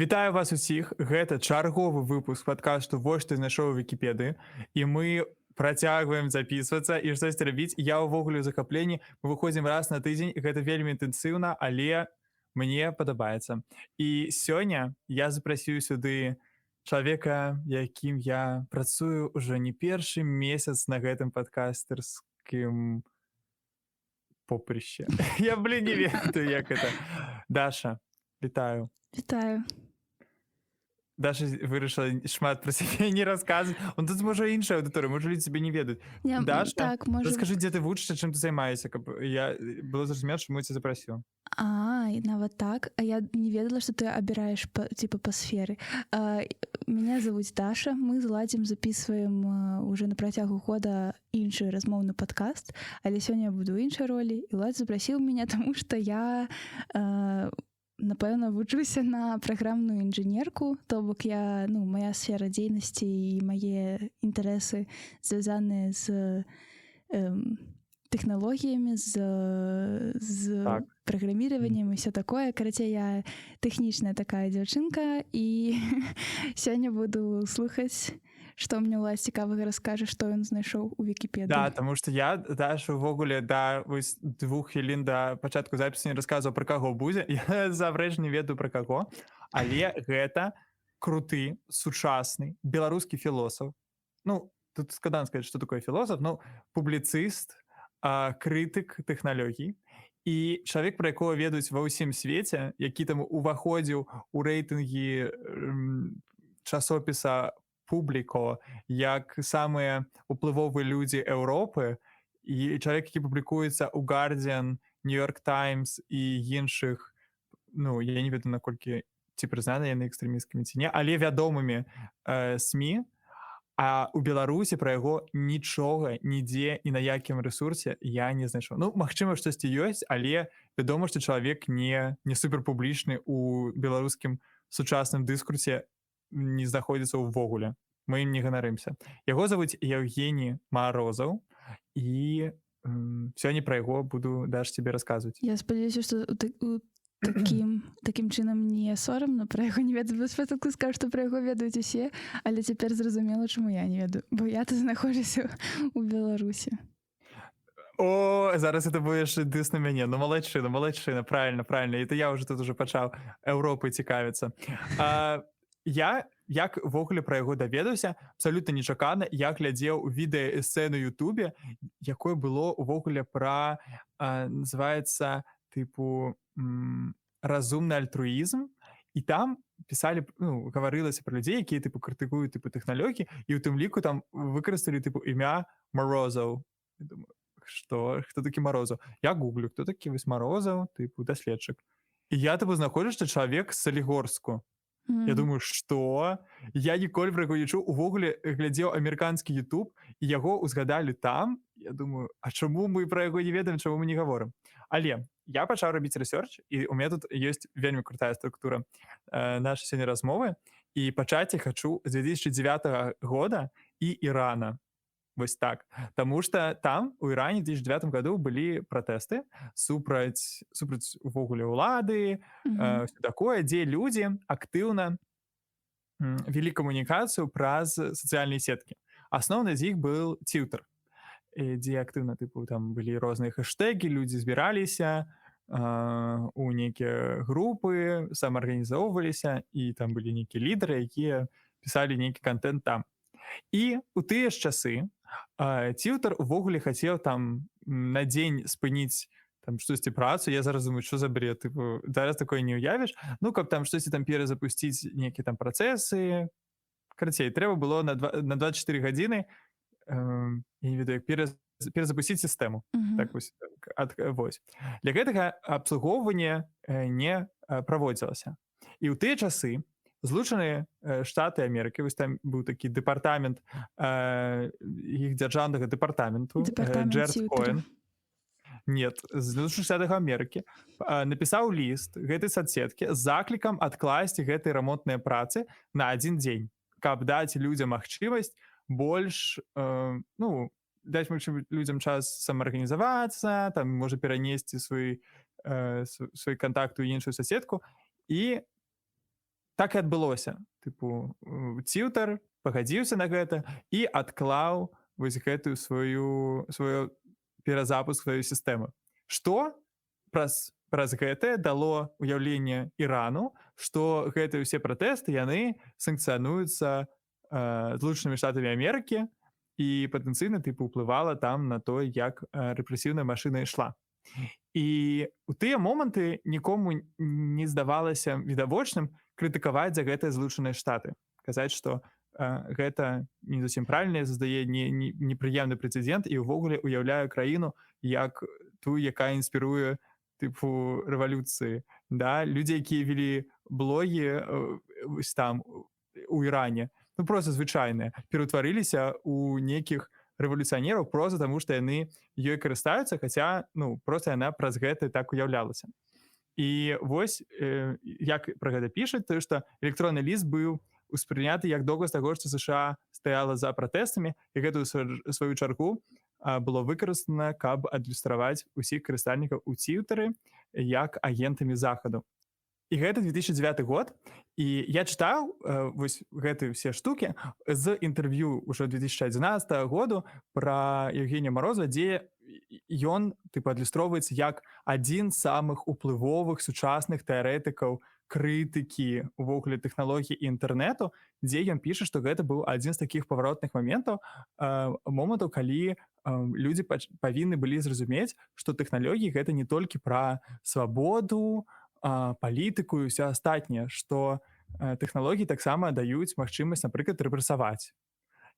Вітаю вас усіх. Гэта чарговы выпуск падкасту «Вось што знайшоў у Вікіпедыі». І мы працягваем записвацца і штосьці рабіць. Я ўвогуле ў захапленні. Мы выходзім раз на тыдзень. Гэта вельмі інтэнсіўна, але мне падабаецца. І сёння я запрасіў сюды чалавека, якім я працую ўжо не першы месяц на гэтым падкастарскім попрыще. Я, не ведаю, як гэта. Даша, вітаю. Вітаю. Даша вырашыла шмат пра сябе не расказваць. Тут можа іншая аўдыторыя, можа людзі цябе не ведаюць. Даша, так, раскажы, дзе ты вучышся, чым ты займаешся, каб я было зразумела, чаму я цябе запрасіў. Нават так. А я не ведала, што ты абіраеш па сферы. Меня зовут Даша. Мы з Ладзем записываем уже на працягу года іншы размоўны падкаст, але сёння я буду ў іншай ролі. І Ладз запрасіў мяне, таму што я напэўна, вучуся на праграмную інжынерку, то бок я, моя сфера дзейнасці і мае інтарэсы звязаныя з тэхналогіямі, з праграміраваннем і ўсё такое. Карацей, я тэхнічная такая дзяўчынка, і сёння буду слухаць, што мне Лась цікавага раскажа, што ён знайшоў у Вікіпедыі. Да, таму што я Дашу ўвогуле да 2 хвілін да пачатку запісу не расказваў пра каго будзе. Я заврэч не ведаю пра каго, але гэта круты, сучасны беларускі філосаф. Тут складана сказаць, што такое філосаф, публіцыст, крытык тэхналогій і чалавек, пра якога ведаюць ва ўсім свеце, які там уваходзіў у рэйтынгі часопіса Публіко, як самыя уплывовыя людзі Еўропы, і чалавек, які публікуецца ў Guardian, New York Times і іншых, я не ведаю, наколькі ці прызнаны яны экстрэмісткімі ці не, але вядомымі СМІ, а ў Беларусі пра яго нічога, нідзе і на якім рэсурсе я не знайшоў. Магчыма, штосьці ёсць, але вядома, што чалавек не суперпублічны ў беларускім сучасным дыскурсе не знаходзіцца ўвогуле. Мы ім не ганарымся. Яго завуць Евгений Морозов, і сёння пра яго буду даш цябе расказваць. Я спадзяюся, што такім чынам не сорамна пра яго не ведаю. Спачатку скажу, што пра яго ведаюць усе, але цяпер зразумела, чаму я не ведаю, бо я тут знаходжуся ў Беларусі. О, зараз это будеш дыс на мяне. Малайчына, правильно. Это я уже тут пачаў Еўропай цікавіцца. Я, як ввогуле пра яго даведаўся, абсалютна нечакана, я глядзеў відэа-эсэ на Ютубе, якое было ўвогуле пра, называецца, разумны альтруізм, і там пісалі, гаварылася пра людзей, якія, крытыкуюць, тэхналогіі, і ў тым ліку там выкарысталі, імя Морозов. Я думаю, што? Хто такі Морозов? Я гуглю, хто такі вось Морозов, даследчык. І я, знаходжу, што чалавек з Салігорску. Я думаю, што? Я ніколі пра яго не чуў. Увогуле глядзеў амерыканскі Ютуб, і яго ўзгадалі там. Я думаю, а чаму мы пра яго не ведаем, чаму мы не гаворым? Але я пачаў рабіць рэсёрч, і ў мяне тут ёсць вельмі крутая структура нашай сёння размовы, і пачаць я хачу з 2009 года і Ірана. Вось так. Таму што там, у Іране, ў 2009 году былі пратэсты супраць увогуле ўлады, ўсё такое, дзе людзі актыўна вялі камунікацыю праз сацыяльныя сеткі. Асноўны з іх быў Twitter, дзе актыўна, там былі розныя хэштэгі, людзі збіраліся у нейкія групы, самаарганізоўваліся, і там былі нейкія лідары, якія пісалі нейкі контент там. І ў тыя ж часы Twitter увогуле хацеў там на дзень спыніць там штосьці працу. Я зараз думаю, што за бред, зараз такое не ўявіш. Каб там штосьці там перазапусціць нейкія там працэсы. Карацей, трэба было на 24 гадзіны, я не ведаю, перазапусціць сістэму. Так вось. Для гэтага абслугоўванне не праводзілася. І ў тыя часы Злучаныя Штаты Амерыкі, вось там быў такі дэпартамент іх дзяржаўнага дэпартаменту, Джерд Коэн. Нет, Злучаных Штатах Амерыкі напісаў ліст гэтай садсеткі з заклікам адкласці гэтыя рамонтныя працы на адзін дзень, каб даць людзям магчымасць больш, даць людзям час самаарганізавацца, там можа перанесці свой кантакт у іншую садсетку. І так і адбылося. Тыпу, ціўтар пагадзіўся на гэта і адклаў вось гэтую сваю перазапуск сваёй сістэмы. Што праз гэтае дало ўяўленне Ірану, што гэтыя ўсе пратэсты яны санкцыянуюцца Злучанымі Штатамі Амерыкі і патэнцыйна тыпу ўплывала там на то, як рэпрэсіўная машына ішла. І у тыя моманты нікому не здавалася відавочным крытыкаваць за гэтыя Злучаныя Штаты. Казаць, што гэта не зусім правільна, заздае непрыемны прэцэдэнт і ўвогуле уяўляе краіну як тую, якая інспіруе тыпу рэвалюцыі. Да? Людзі, якія вялі блогі там у Іране, ну просто звычайныя, пераўтварыліся ў нейкіх рэвалюцыянераў просто таму, што яны ёй карыстаюцца, хаця ну, просто яна праз гэта так уяўлялася. І вось як пра гэта пішуць, тое, што электронны ліст быў успрыняты як доказ таго, што США стаяла за пратэстамі, і гэтую сваю чаргу было выкарыстана, каб адлюстраваць усіх карыстальнікаў у ціўтары як агентамі захаду. І гэта 2009 год, і я чытаў вось гэтыя ўсе штукі з інтэрв'ю ўжо 2011 году пра Евгения Морозова, дзе ён тыпу адлюстроўваецца як адзін з самых уплывовых сучасных тэарэтыкаў крытыкі увогуле тэхналогій і інтэрнэту, дзе ён піша, што гэта быў адзін з такіх паваротных момантаў, калі людзі павінны былі зразумець, што тэхналогіі гэта не толькі пра свабоду, палітыку і ўсё астатняе, што тэхналогіі таксама даюць магчымасць, напрыклад, рэпрэсаваць.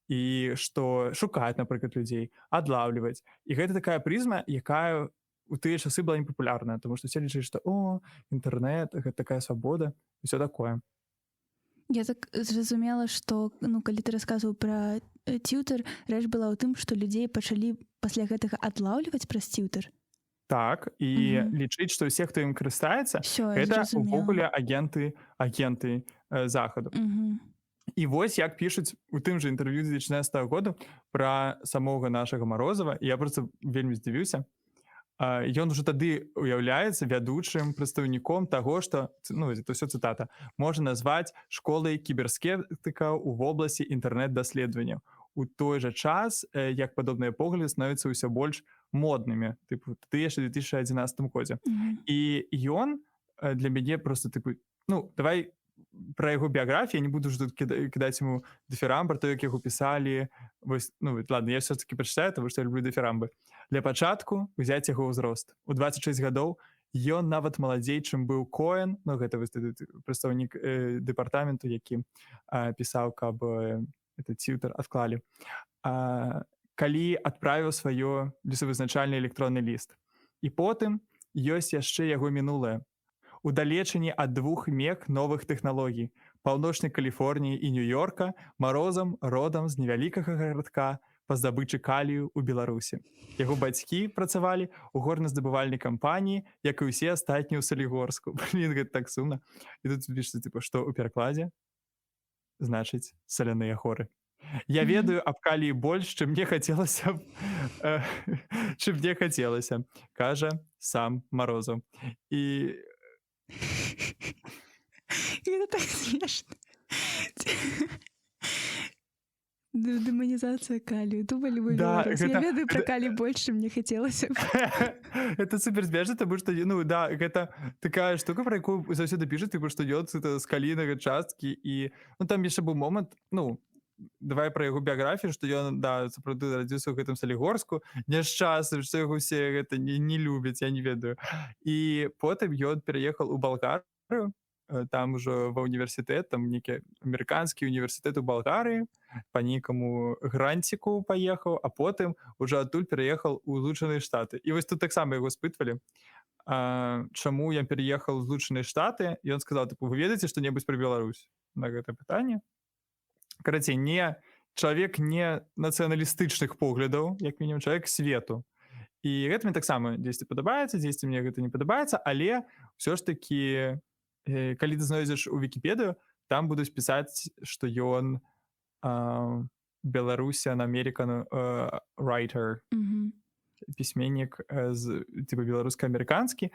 І што шукаць, напрыклад, людзей, адлаўліваць. І гэта такая прызма, якая у тыя часы была непапулярная, тому што все лічылі, што інтэрнэт, гэта такая свабода, і ўсё такое. Я так зразумела, што ну, калі ты расказваў пра ціўтар, рэч была ў тым, што людзей пачалі пасля гэтага адлаўліваць праз ціўтар. Так, і лічыць, што ўсе, хто ім карыстаецца, гэта увогуле агенты захаду. І вось як пішуць у тым жа інтэрв'ю 2014 году пра самога нашага Морозова, і я проста вельмі здзівіўся. Ён ужо тады уяўляецца вядучым прадстаўніком таго, што, ну, это ўсё цытата, можна назваць школай кіберскептыка ў вобласці інтэрнэт-даследаванняў. У той жа час, як падобныя погляды становяцца ўсё больш моднымі, тыпу, тыя яшчэ ў 2011 годзе. І ён для мяне просто, тыпу, ну, давай пра яго біяграфію, я не буду ж тут кідаць яму дыферамбы, то, як яго пісалі, вось, ну, ладно, я все-таки прачытаю, тому што я люблю дыферамбы. Для пачатку ўзяць яго ўзрост. У 26 гадоў ён нават маладзей, чым быў Коэн, ну, гэта вось прадстаўнік дэпартаменту, які пісаў, каб этот ціўтар адклалі. Калі адправіў сваё лесавызначальны электронны ліст. І потым ёсць яшчэ яго мінулае. У далечыні ад 2 мег новых тэхналогій. Паўночнай Каліфорніі і Нью-Йорка Морозам родам з невялікага гарадка па здабычы калію ў Беларусі. Яго бацькі працавалі ў горназдабывальнай кампаніі, як і ўсе астатнія ў Салігорску. Блін, гэта так сумна. І тут пішацца, типу, што ў перакладзе значыць саляныя горы. Я ведаю аб каліі больш, чым мне хацелася, кажа сам Морозов. І это так смешно. Демонизация калию. Думали вы, Беларусь. Я ведаю про калий больше, чем мне хотелось. Это супер смешно, потому что, ну, да, это такая штука, про якую заўсёды пишут, типа, что ёд з калійнага часткі, і, ну, там яшчэ быў момант, ну, давай пра яго біяграфію, што ён, да, сапраўды радзіўся ў гэтым Салігорску, няшчасны, што яго ўсе гэта не любяць, я не ведаю. І потым ён пераехал у Балгарыю, там ужо ва універсітэт, там нейкі амерыканскі універсітэт у Балгарыі, па нейкаму гранціку паехаў, а потым ужо адтуль пераехал у Злучаныя Штаты. І вось тут таксама яго спытвалі, чаму ён пераехал у Злучаныя Штаты, і ён сказаў, типу, вы ведаеце што-небудзь пра Беларусь? На гэта пытанне. Карацей, чалавек не нацыяналістычных поглядаў, як мінімум чалавек свету. І гэта мне таксама дзесьці падабаецца, дзесьці мне гэта не падабаецца, але ўсё ж такі, калі ты знойдзеш у Вікіпедыю, там будуць пісаць, што ён Belarusian American writer, пісьменнік, типа беларуска-амерыканскі.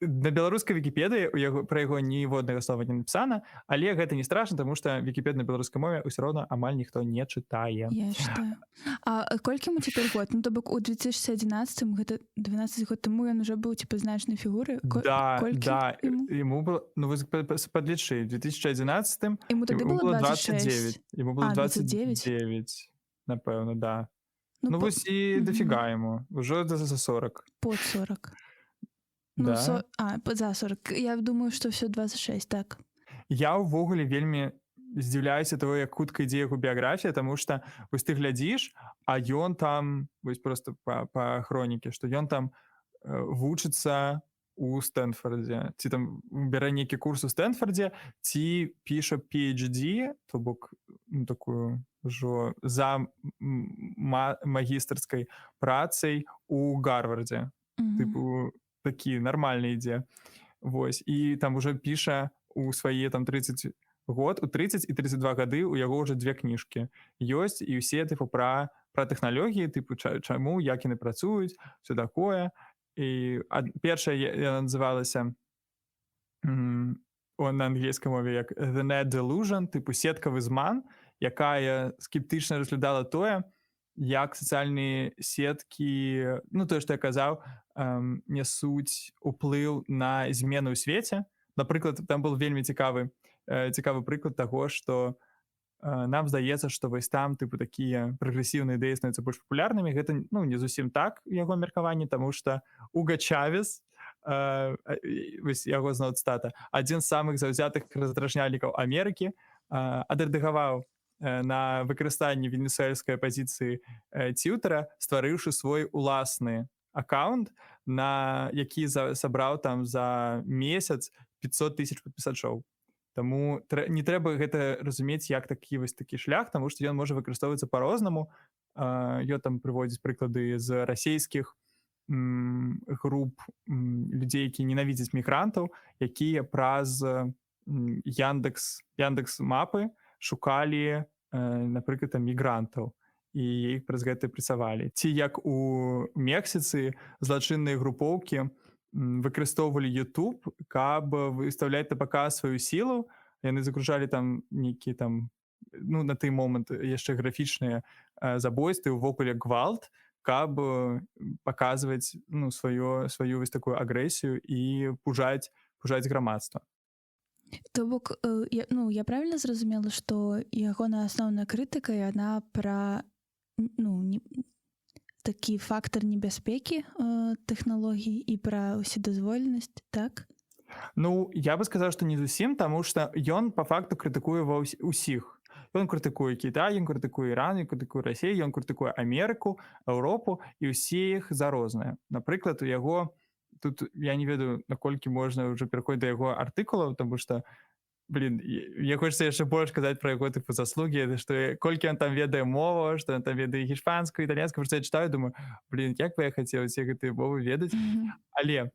на беларускай вікіпедыі у яго пра яго ніводнага слова не напісана, але гэта не страшна, таму што вікіпед на беларускай мове ўсё роўна амаль ніхто не чытае. Я считаю. Колькі яму цяпер год? Ну, то бок у 2011 гэта 12 год таму ён уже быў типа значнай фігуры. Да, Колькі да, яму? ему было, ну вось падлічы, 2011 Яму тады было 29. 26. Ему было 29? 29, напэўна, да. Ну по- вось і Мгм. дофіга яму, ўжо за 40. Под 40. Ну, Да. за 40. Я думаю, што ўсё 26, так. Я ўвогуле вельмі здзіўляюся того, як хутка ідзе яго біяграфія, таму што вось ты глядзіш, а ён там вось просто па хроніке, што ён там вучыцца у Стэнфордзе, ці там бярэ нейкі курс у Стэнфордзе, ці піша PhD, то бок ну, такую ўжо за магістарскай працай у Гарвардзе. Мгм. Тыпу такі нармальны ідзе. Вось і там уже піша у свае там 30 год, у 30 і 32 гады у яго ўжо 2 кніжкі ёсць і ўсе тыпу пра тэхналогіі, тыпу чаму, як яны працуюць, все такое. І першая называлася на англійскай мове як The Net Delusion, тыпу сеткавы зман, якая скептычна разглядала тое, як сацыяльныя сеткі, ну тое, што я казаў, нясуць уплыў на змены ў свеце. Напрыклад, там был вельмі цікавы прыклад таго, што нам здаецца, што вось там тыпу такія прагрэсіўныя ідэі становяцца больш папулярнымі. Гэта ну, не зусім так яго меркаванне, таму што Уга Чавес, вось яго зноў цытата, адзін з самых заўзятых раздражняльнікаў Амерыкі, адрэдагаваў на выкарыстанні венесуэльскай апазіцыі Тьютера, стварыўшы свой уласны аккаунт, на які сабраў там за месяц 500 000 падпісачоў. Таму не трэба гэта разумець як такі вось такі шлях, таму што ён можа выкарыстоўвацца па-рознаму. Ён там прыводзіць прыклады з расійскіх груп людзей, які ненавідзяць мігрантаў, якія праз Яндекс мапы шукалі, напрыклад, мігрантаў і іх праз гэта працавалі. Ці як у Мексіцы злачынныя групоўкі выкарыстоўвалі YouTube, каб выстаўляць на паказ сваю сілу. Яны загружалі там нейкі там, ну, на той момант яшчэ графічныя забойствы, увогуле гвалт, каб паказваць ну, сваю вось такую агрэсію і пужаць грамадства. То бок я правильно зразумела, што ягоная асноўная крытыка яна пра такі фактор небяспекі тэхналогій і пра ўседазволенасць, так? Ну, я бы сказаў, што не зусім, таму што ён па факту крытыкуе ва ўсіх. Ён крытыкуе Кітай, ён крытыкуе Іран, ён крытыкуе Расію, ён крытыкуе Амерыку, Еўропу і ўсе іх за розныя. Напрыклад, у яго тут я не ведаю, наколькі можна ўжо пераходзіць да яго артыкулаў, таму што я хочацца яшчэ больш казаць пра яго тыпу заслугі, што колькі ён там ведае мову, што ён там ведае гішпанскую, італьянскую, што я чытаю, думаю, як бы я хацеў усе гэтыя мовы ведаць. Але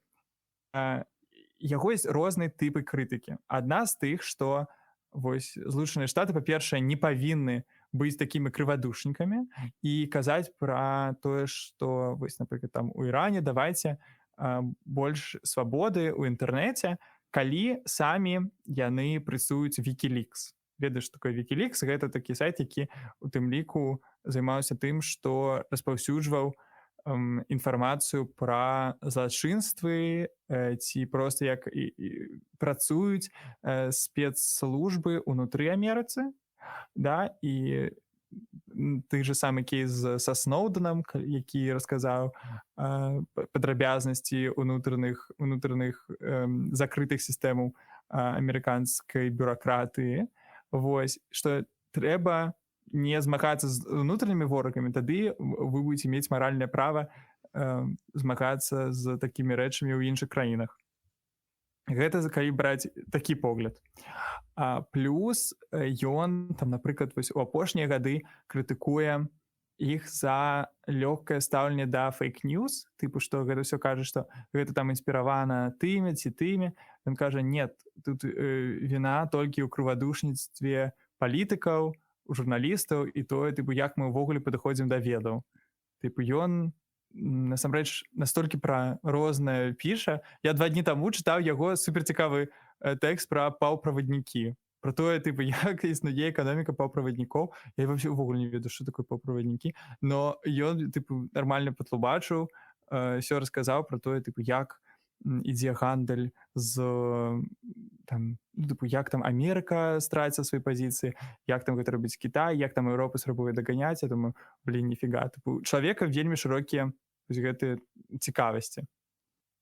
яго ёсць розныя тыпы крытыкі. Адна з тых, што вось Злучаныя Штаты, па-першае, не павінны быць такімі крывадушнікамі і казаць пра тое, што вось, напрыклад, там у Іране давайце больш свабоды ў інтэрнэце, калі самі яны прысуюць Wikileaks. Ведаеш, што такое Wikileaks? Гэта такі сайт, які у тым ліку займаўся тым, што распаўсюджваў інфармацыю пра злачынствы ці проста як працуюць спецслужбы ўнутры Амерыцы, да, і той же самы кейс са Сноўденам, які расказаў падрабязнасці ўнутраных закрытых сістэмаў амерыканскай бюракратыі. Вось, што трэба не змагацца з унутранымі ворагамі, тады вы будзеце мець маральнае права змагацца з такімі рэчамі ў іншых краінах. Гэта калі браць такі погляд. Плюс ён, там, напрыклад, вось у апошнія гады крытыкуе іх за лёгкае стаўленне да фейк-ньюс, тыпу, што гэта ўсё кажа, што гэта там інспіравана тымі ці тымі. Ён кажа, нет, тут віна толькі ў крывадушніцтве палітыкаў, журналістаў і тое, тыпу, як мы ўвогуле падыходзім да ведаў. Тыпу, ён насамрэч настолькі пра рознае піша. Я 2 дні таму чытаў яго суперцікавы тэкст пра паўправаднікі. Про тое, типу, як існуе эканоміка паўправаднікоў. Я вообще ўвогуле не ведаю, што такое паўправаднікі, но ён, типу, нармальна патлумачыў, ўсё расказаў про тое, типу, як ідзе гандаль з там, ну, типу, як там Амерыка страціла свае пазіцыі, як там гэта робіць Кітай, як там Еўропа спрабуе даганяць. Я думаю, блин, ніфіга. Типу, чалавека вельмі шырокія гэтыя цікавасці.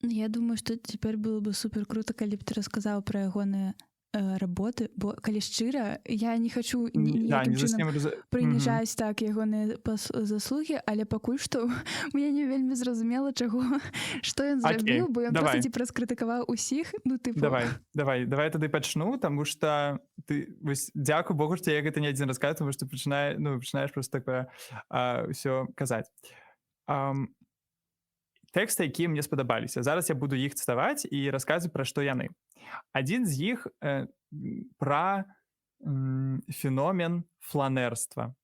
Я думаю, што цяпер было бы супер круто, калі б ты расказаў пра ягоныя работы, бо калі шчыра, я не хачу ніякім чынам прыніжаць так ягоныя заслугі, але пакуль што мне не вельмі зразумела, чаго, што ён зрабіў, бо ён просто ці раскрытыкаваў усіх. Ну, типу... Давай тады пачну, таму што ты, вось, дзякуй Богу, што я гэта не адзін расказваю, таму што пачынаеш просто так ўсё казаць. Тэксты, якія мне спадабаліся. Зараз я буду іх цытаваць і расказваць, пра што яны. Адзін з іх пра феномен фланерства.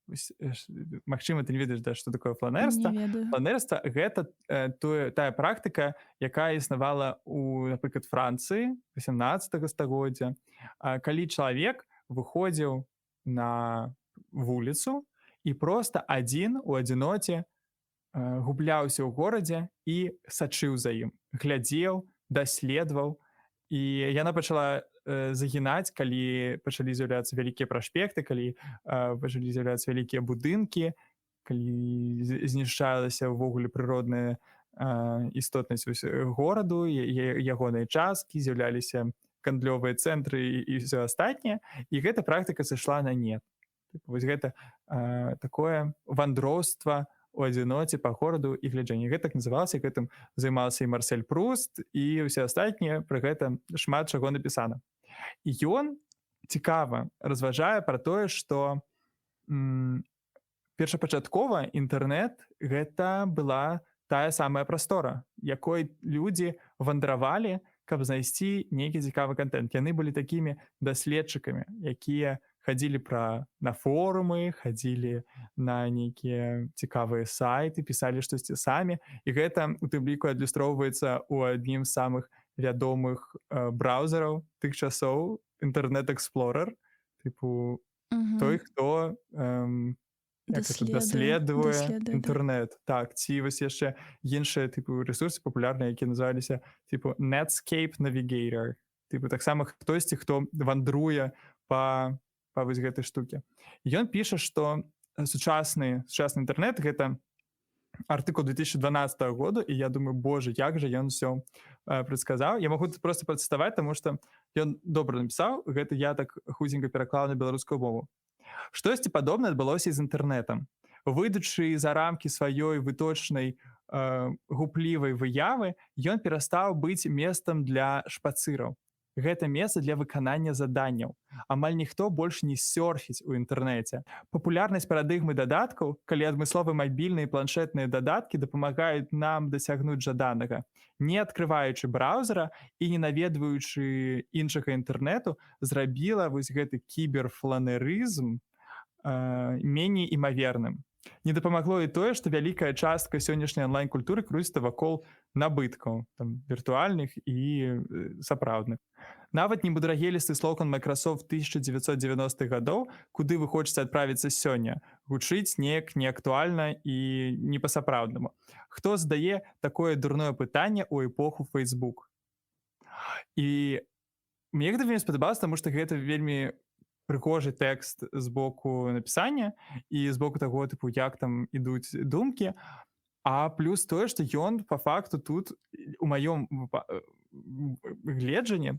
Магчыма, ты не ведаеш, да, што такое фланерства. Фланерства — гэта тая практыка, якая існавала у, напрыклад, Францыі 18 стагоддзя, калі чалавек выходзіў на вуліцу і проста адзін у адзіноце губляўся ў горадзе і сачыў за ім, глядзеў, даследаваў. І яна пачала загінаць, калі пачалі з'яўляцца вялікія праспекты, калі пачалі з'яўляцца вялікія будынкі, калі знішчалася ўвогуле прыродная істотнасць гораду, ягоныя часткі, з'яўляліся гандлёвыя цэнтры і ўсё астатняе. І гэта практыка сышла на нет. Вось гэта такое вандроўства у адзіноце па гораду і глядзенне. Гэта так называлася, гэтым займаўся і Марсель Пруст, і ўсе астатнія, пра гэта шмат чаго напісана. І ён цікава разважае пра тое, што першапачаткова інтэрнэт гэта была тая самая прастора, якой людзі вандравалі, каб знайсці нейкі цікавы кантэнт. Яны былі такімі даследчыкамі, якія хадзілі на форумы, хадзілі на нейкія цікавыя сайты, пісалі штосьці самі. І гэта у тым ліку адлюстроўваецца ў адным з самых вядомых браўзераў тых часоў, інтэрнэт-эксплорер, типу, той, хто даследуе інтэрнэт. Так, ці вось яшчэ іншыя типу ресурсы папулярныя, якія называліся типу Netscape Navigator. Типу таксама хтосьці, хто вандруе па вось гэтай штукі. Ён піша, што сучасны інтэрнэт — гэта артыкул 2012 года, і я думаю, боже, як жа ён усё прадказаў. Я магу просто працытаваць, таму што ён добра напісаў, гэта я так хутенька пераклаў на беларускую мову. Штосьці падобнае адбылося з інтэрнэтам. Выйдучы за рамкі сваёй выточнай гуплівай выявы, ён перастаў быць месцам для шпацыраў. Гэта месца для выканання заданняў. Амаль ніхто больш не сёрфіць у інтэрнэце. Папулярнасць парадыгмы дадаткаў, калі адмысловыя мабільныя і планшетныя дадаткі дапамагаюць нам дасягнуць жаданага, не адкрываючы браўзера і не наведваючы іншага інтэрнэту, зрабіла вось гэты кіберфланерызм меней імаверным. Не дапамагло і тое, што вялікая частка сённяшняй онлайн-культуры круціцца вакол набыткаў, там, віртуальных і сапраўдных. Нават немудрагелісты слоган Microsoft 1990-х гадоў, куды вы хочаце адправіцца сёння, гучыць неяк неактуальна і не па-сапраўднаму. Хто задае такое дурное пытанне ў эпоху Facebook? І мне гэта вельмі спадабалася, таму што гэта вельмі прыгожы тэкст з боку напісання і з боку таго, типу, як там ідуць думкі. А плюс тое, што ён па факту тут у маём гледжанні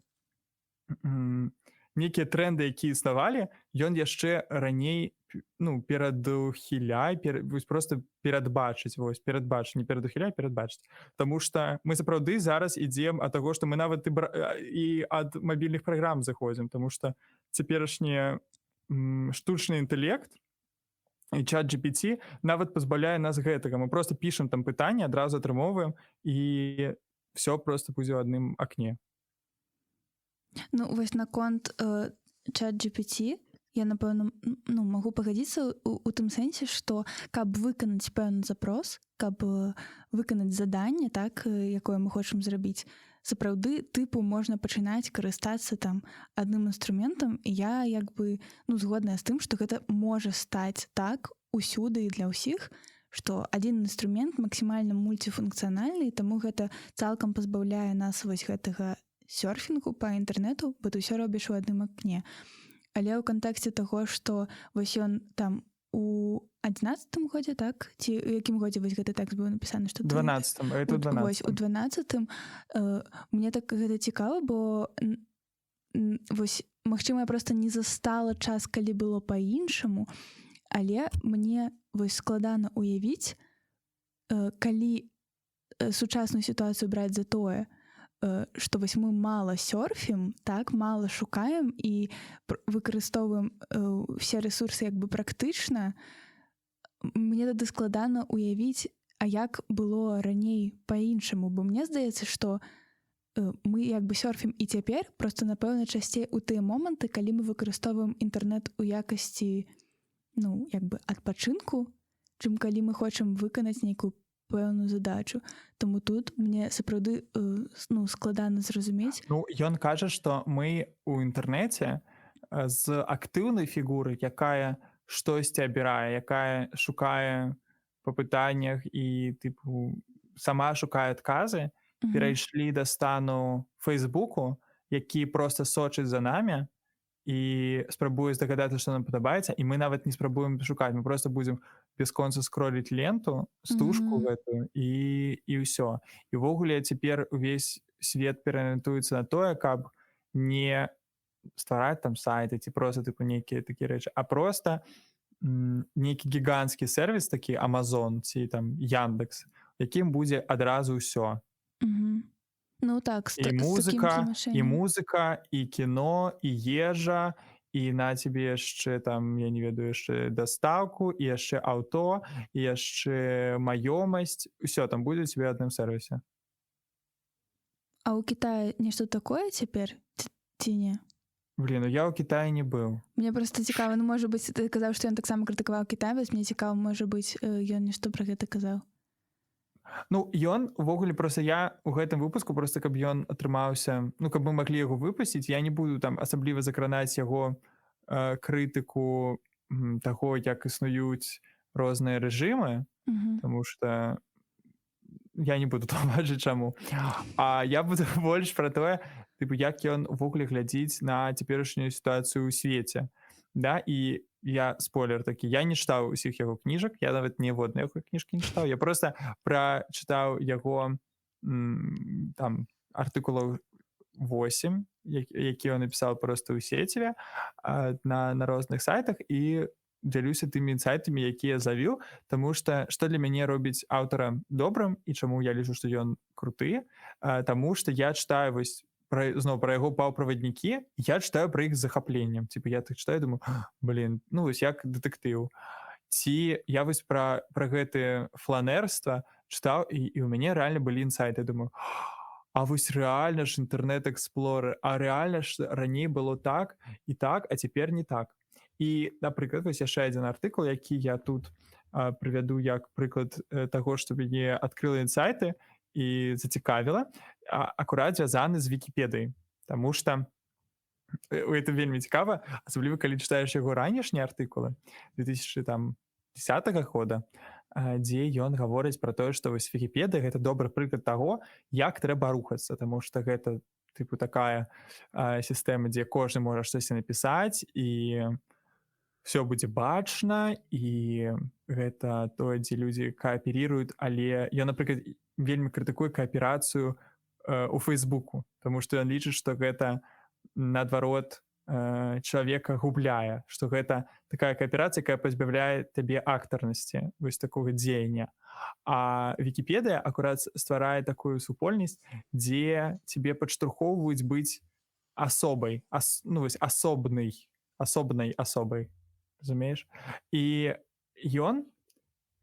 нейкія тренды, якія існавалі, ён яшчэ раней перадухіляе, просто перадбачыць, не перадухіляе, перадбачыць. Таму што мы сапраўды зараз ідзем ад таго, што мы нават і ад мабільных праграм заходзім, таму што цяперашні штучны інтэлект і чат GPT нават пазбаўляе нас гэтага. Мы просто пішам там пытанне, адразу атрымоўваем, і все просто будзе ў адным акне. Ну, вось наконт чат GPT, Я напэўна магу пагадзіцца у тым сэнсе, што каб выканаць пэўны запрос, каб выканаць заданне, так, якое мы хочам зрабіць, сапраўды тыпу можна пачынаць карыстацца там адным інструментам, і я як бы згодная з тым, што гэта можа стаць так усюды і для ўсіх, што адзін інструмент максімальна мульціфункцыянальны, таму гэта цалкам пазбаўляе нас вось гэтага сёрфінгу па інтэрнэту, бо ты ўсё робіш у адным акне. Але ў кантэксце таго, што вось ён там у 11-м годзе, так? Ці у якім годзе вось гэты тэкст быў напісаны? 12-м, а это 12-м. Вось, у 12-м. Мне так гэта цікава, бо вось, магчыма, я проста не застала час, калі было па-іншаму, але мне вось складана уявіць, калі сучасную сітуацыю браць за тое, што вось мы мала сёрфім, так, мала шукаем і выкарыстоўваем все рэсурсы як бы практычна, мне тады складана уявіць, а як было раней па-іншаму, бо мне здаецца, што мы як бы сёрфім і цяпер, проста, напэўна, часцей у тыя моманты, калі мы выкарыстоўваем інтэрнэт у якасці, як бы адпачынку, чым калі мы хочам выканаць нейкую пэўную задачу. Таму тут мне сапраўды складана зразумець. Ён кажа, што мы ў інтэрнэце з актыўнай фігуры, якая штосьці абірае, якая шукае па пытаннях і тыпу сама шукае адказы, перайшлі да стану Фейсбуку, які проста сочыць за намі і спрабуе здагадацца, што нам падабаецца, і мы нават не спрабуем шукаць, мы проста будзем бясконца скроліць ленту, стужку гэтую, і ўсё. І ўвогуле цяпер увесь свет пераарыентуецца на тое, каб не ствараць там сайты ці проста тыпу нейкія такія рэчы, а проста нейкі гіганцкі сервіс, такі Amazon ці там Яндекс, якім будзе адразу ўсё. Так, і музыка, і кіно, і ежа, і на цябе яшчэ там, я не ведаю, яшчэ дастаўку, і яшчэ аўто, і яшчэ маёмасць. Усё там будзе цябе адным сервісе. А ў Кітаі нешта такое цяпер ці не? Я ў Кітаі не быў. Мне проста цікава, можа быць, ты казаў, што ён таксама крытыкаваў Кітай, вось мне цікава, можа быць, ён нешта пра гэта казаў. Ён, увогуле, проста я ў гэтым выпуску, проста каб ён атрымаўся, каб мы маглі яго выпусціць, я не буду там асабліва закранаць яго крытыку таго, як існуюць розныя рэжымы, таму што я не буду тлумачыць чаму. А я буду больш пра тое, як ён увогуле глядзіць на цяперашнюю сітуацыю ў свеце. Да, і я, спойлер такі, я не чытаў усіх яго кніжак, я нават ніводнай яго кніжкі не чытаў, я проста прачытаў яго там артыкулаў 8, які ён напісаў проста ў сеціве на розных сайтах, і дзялюся тымі інсайтамі, якія завіў, таму што для мяне робіць аўтара добрым, і чаму я лічу, што ён круты, таму што я чытаю вось зноў пра яго паўправаднікі, я чытаю пра іх з захапленнем. Я так чытаю, думаю, вось як дэтэктыў. Ці я вось пра гэты фланерства чытаў, і ў мяне рэальна былі інсайты. Думаю, а вось рэальна ж інтэрнэт-эксплорер, а рэальна ж раней было так і так, а цяпер не так. І, напрыклад, вось яшчэ адзін артыкул, які я тут прывяду як прыклад таго, што мяне адкрыла інсайты і зацікавіла, акурат звязаны з Вікіпедыяй. Таму што гэта вельмі цікава, асабліва калі чытаеш яго ранішнія артыкулы 2010 года, дзе ён гаворыць пра тое, што вось Вікіпедыя — гэта добры прыклад таго, як трэба рухацца, таму што гэта тыпу такая сістэма, дзе кожны можа штосьці напісаць, і все будзе бачна, і гэта тое, дзе людзі кааперіруюць, але ён, напрыклад, вельмі крытыкуе кааперацыю у Фейсбуку, таму што ён лічыць, што гэта, наадварот, чалавека губляе, што гэта такая кааперацыя, якая пазбаўляе табе актарнасці, вось такога дзеяння. А Вікіпедыя акурат стварае такую супольнасць, дзе цябе падштурхоўваюць быць асобай, асобнай асобай. Разумееш? І ён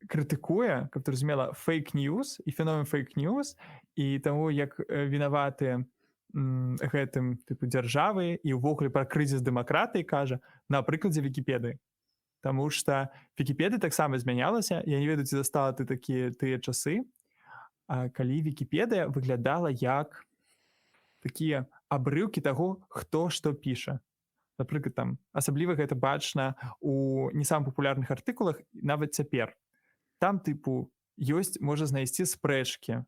крытыкуе, каб ты разумела, фейк-ньюс і феномен фейк-ньюс, і таму, як вінаваты гэтым тыпу дзяржавы, і ўвогуле пра крызіс дэмакратыі кажа, на прыкладзе Вікіпедыі. Таму што Вікіпедыя таксама змянялася. Я не ведаю, ці застала ты тыя часы, калі Вікіпедыя выглядала як такія абрыўкі таго, хто што піша. Напрыклад, там асабліва гэта бачна у не самых папулярных артыкулах нават цяпер. Там тыпу ёсць можа знайсці спрэчкі.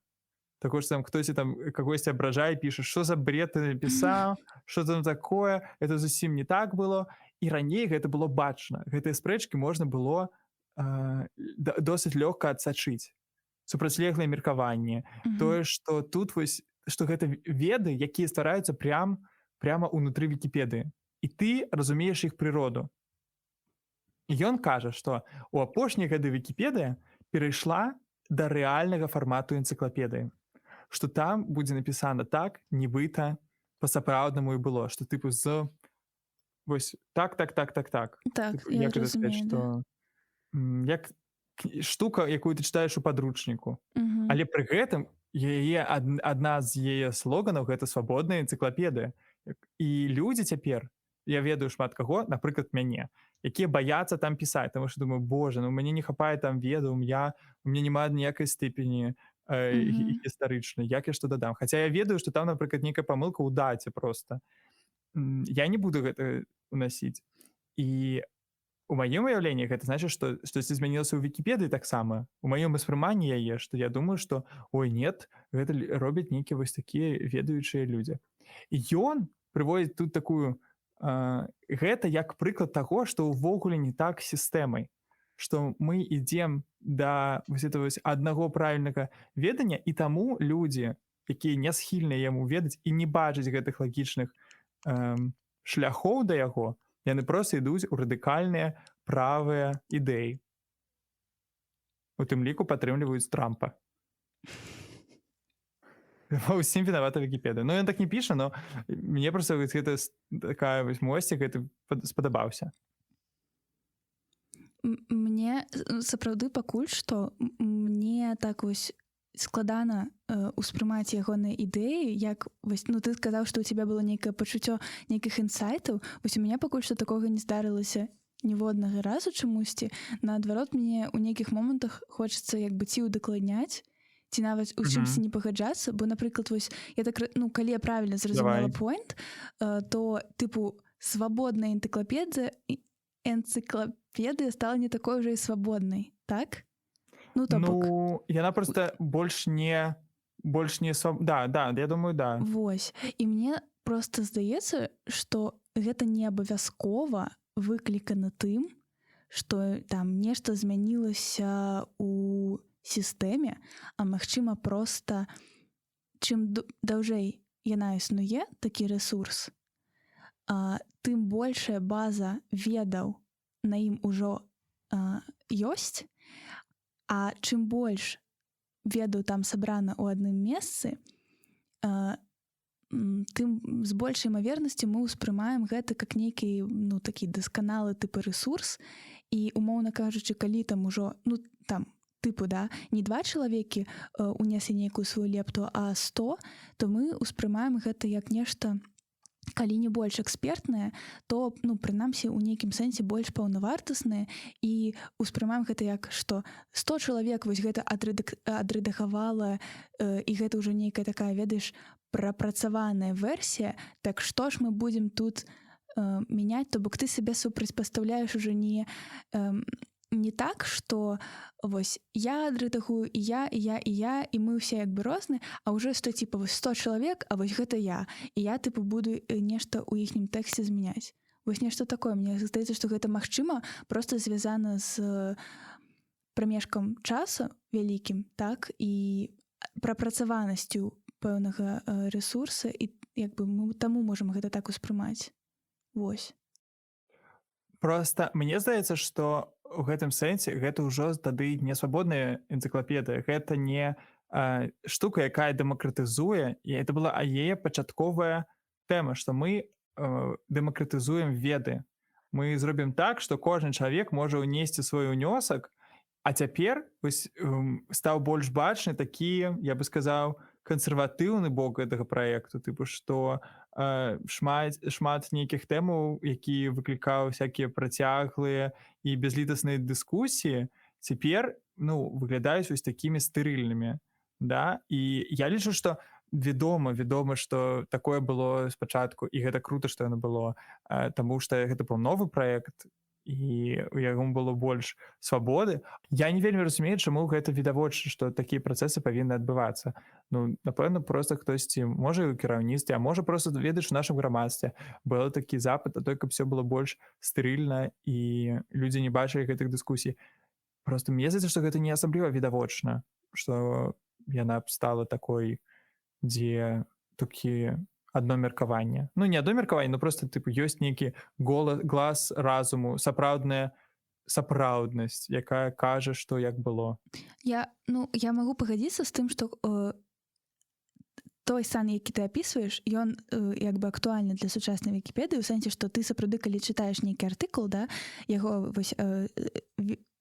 Такое, что там хтосьці там кагосьці абражае, піша, што за бред ты напісаў, што там такое, это зусім не так было. І раней гэта было бачна. Гэтыя спрэчкі можна было досыць лёгка адсачыць. Супрацьлеглае меркаванне. Тое, што тут вось, што гэта веды, якія ствараюцца пряма ўнутры Вікіпедыі. І ты разумееш іх прыроду. І ён кажа, што у апошнія гады Вікіпедыя перайшла да рэальнага фармату энцыклапедыі. Што там будзе напісана так, нібыта па-сапраўднаму і было, што тыпу з вось так. Так, я Як гэта сказаць, разумею, што як штука, якую ты чытаеш у падручніку. Але пры гэтым адна з яе слоганаў гэта свабодная энцыклапедыя. І людзі цяпер, я ведаю шмат каго, напрыклад, мяне, якія баяцца там пісаць, таму што думаю, боже, ну мяне не хапае там ведаў, у мяне няма ніякай ступені гістарычнай, як я што дадам. Хаця я ведаю, што там, напрыклад, нейкая памылка ў даце проста. Я не буду гэта унасіць. І у маім уяўленні гэта значыць, што штосьці змянілася ў Вікіпедыі таксама. У маім успрыманні яе, што я думаю, што ой, нет, гэта робяць нейкія вось такія ведаючыя людзі. І ён прыводзіць тут такую гэта як прыклад таго, што ўвогуле не так з сістэмай, што мы ідзем да вось этого аднаго правільнага ведання, і таму людзі, якія не схільныя яму ведаць і не бачаць гэтых лагічных шляхоў да яго, яны проста ідуць у радыкальныя правыя ідэі. У тым ліку падтрымліваюць Трампа. Ва ўсім вінавата Вікіпедыя. Ну, ён так не піша, но мне проста гэта такая вось мосцік, гэта спадабаўся. Мне сапраўды пакуль што мне так вось складана ўспрымаць ягоныя ідэі, як вось, ну ты сказаў, што ў цябе было нейкае пачуццё нейкіх інсайтаў. Вось у мяне пакуль што такога не здарылася ніводнага разу чамусьці. Наадварот, мне ў нейкіх момантах хочацца як бы ці ўдакладняць, ці нават у чымсьці не пагаджацца, бо, напрыклад, вось я так, ну, калі я правільна зразумела point, то тыпу свабодная энцыклапедыя стала не такой уже і свабоднай, так? Ну, то бок. Ну, яна проста больш не да, я думаю, да. Вось. І мне проста здаецца, што гэта не абавязкова выклікана тым, што там нешта змянілася у сістэме, а магчыма проста чым даўжэй яна існуе, такі рэсурс, тым большая база ведаў на ім ужо ёсць, а чым больш ведаў там сабрана ў адным месцы, тым з большай імавернасцю мы ўспрымаем гэта як нейкі, ну, такі дасканалы тыпы рэсурс, і умоўна кажучы, калі там ужо, ну, там тыпу, да, не 2 чалавекі унеслі нейкую сваю лепту, а 100, то мы ўспрымаем гэта як нешта, калі не больш экспертнае, то, ну, прынамсі, у нейкім сэнсе больш паўнавартаснае, і ўспрымаем гэта як, што 100 чалавек вось гэта адрэдагавала, і гэта ўжо нейкая такая, ведаеш, прапрацаваная версія, так што ж мы будзем тут мяняць, то бок ты сябе супрацьпастаўляеш ужо не так, што вось я адрэдагую, і я, і мы ўсе як бы розныя, а ўжо што типа 100 чалавек, а вось гэта я. І я тыпу буду нешта ў іхнім тэксце змяняць. Вось нешта такое. Мне здаецца, што гэта магчыма проста звязана з прамежкам часу вялікім, так, і прапрацаванасцю пэўнага рэсурса, і як бы мы таму можам гэта так успрымаць. Вось. Проста мне здаецца, што у гэтым сэнсе гэта ўжо тады не свабодная энцыклапедыя, гэта не штука, якая дэмакратызуе, і это была яе пачатковая тэма, што мы дэмакратызуем веды. Мы зробім так, што кожны чалавек можа ўнесці свой унёсак, а цяпер стаў больш бачны такі, я бы сказаў, кансерватыўны бок гэтага праекту, тыпу што шмат нейкіх тэмаў, які выклікаў всякія працяглыя і бязлітасныя дыскусіі, цяпер выглядаюць вось такімі стэрыльнымі. Да? І я лічу, што вядома, што такое было спачатку, і гэта крута, што яно было, таму што гэта быў новы праект, і у яго было больш свабоды. Я не вельмі разумею, чаму гэта відавочна, што такія працэсы павінны адбывацца. Напэўна, проста хтосьці, можа і ў кіраўніцтве, а можа проста ведаеш у нашым грамадстве. Было такі запыт на той, каб все было больш стэрыльна, і людзі не бачылі гэтых дыскусій. Просто мне здаецца, што гэта не асабліва відавочна, што яна б стала такой, дзе толькі адно меркаванне. Не адно меркаванне, просто ёсць нейкі глас разуму, сапраўднасць, якая кажа, што як было. Я магу пагадзіцца з тым, што той стан, які ты апісваеш, ён як бы актуальны для сучаснай Вікіпедыі, у сэнсе, што ты сапраўды, калі чытаеш нейкі артыкул, да, яго вось